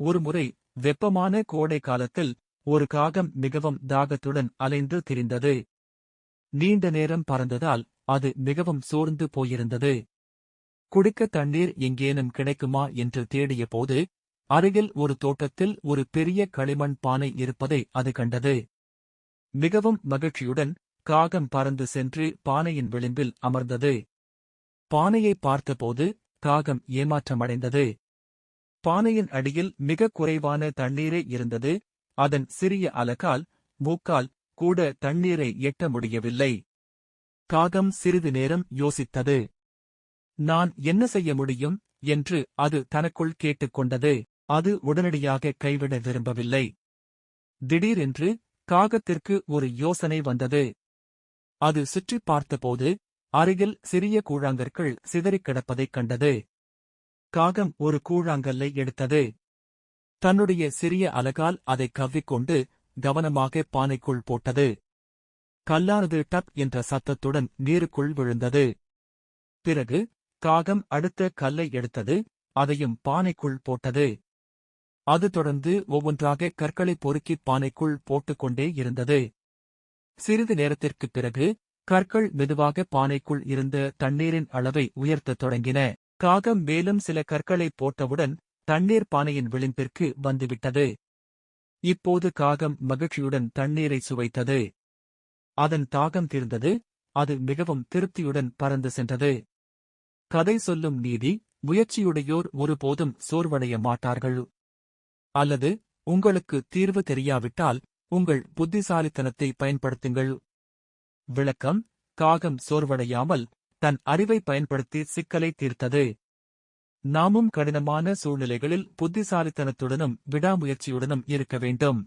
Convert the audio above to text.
ஒருமுறை வெப்பமான கோடை காலத்தில் ஒரு காகம் மிகவும் தாகத்துடன் அலைந்து திரிந்தது. நீண்ட நேரம் பறந்ததால் அது மிகவும் சோர்ந்து போயிருந்தது. குடிக்க தண்ணீர் எங்கேனும் கிடைக்குமா என்று தேடிய போது அருகில் ஒரு தோட்டத்தில் ஒரு பெரிய களிமண் பானை இருப்பதை அது கண்டது. மிகவும் மகிழ்ச்சியுடன் காகம் பறந்து சென்று பானையின் விளிம்பில் அமர்ந்தது. பானையை பார்த்தபோது காகம் ஏமாற்றமடைந்தது. பானையின் அடியில் மிக குறைவான தண்ணீரே இருந்தது. அதன் சிறிய அலகால், மூக்கால் கூட தண்ணீரை எட்ட முடியவில்லை. காகம் சிறிது நேரம் யோசித்தது. நான் என்ன செய்ய முடியும் என்று அது தனக்குள் கேட்டுக்கொண்டது. அது உடனடியாக கைவிட விரும்பவில்லை. திடீரென்று காகத்திற்கு ஒரு யோசனை வந்தது. அது சுற்றிப் பார்த்தபோது அருகில் சிறிய கூழாங்கற்கள் சிதறிக் கிடப்பதைக் கண்டது. காகம் ஒரு கூழாங்கல்லை எடுத்தது. தன்னுடைய சிறிய அலகால் அதைக் கவ்விக்கொண்டு கவனமாக பானைக்குள் போட்டது. கல்லானது டப் என்ற சத்தத்துடன் நீருக்குள் விழுந்தது. பிறகு காகம் அடுத்த கல்லை எடுத்தது. அதையும் பானைக்குள் போட்டது. அது தொடர்ந்து ஒவ்வொன்றாக கற்களை பொறுக்கிப் பானைக்குள் போட்டுக்கொண்டே இருந்தது. சிறிது நேரத்திற்குப் பிறகு கற்கள் மெதுவாக பானைக்குள் இருந்த தண்ணீரின் அளவை உயர்த்தத் தொடங்கின. காகம் மேலும் சில கற்களை போட்டவுடன் தண்ணீர் பானையின் விளிம்பிற்கு வந்துவிட்டது. இப்போது காகம் மகிழ்ச்சியுடன் தண்ணீரை சுவைத்தது. அதன் தாகம் தீர்ந்தது. அது மிகவும் திருப்தியுடன் பறந்து சென்றது. கதை சொல்லும் நீதி: முயற்சியுடையோர் ஒருபோதும் சோர்வடைய மாட்டார்கள். அல்லது உங்களுக்கு தீர்வு தெரியாவிட்டால் உங்கள் புத்திசாலித்தனத்தை பயன்படுத்துங்கள். விளக்கம்: காகம் சோர்வடையாமல் தன் அறிவை பயன்படுத்தி சிக்கலை தீர்த்தது. நாமும் கடினமான சூழ்நிலைகளில் புத்திசாலித்தனத்துடனும் விடாமுயற்சியுடனும் இருக்க வேண்டும்.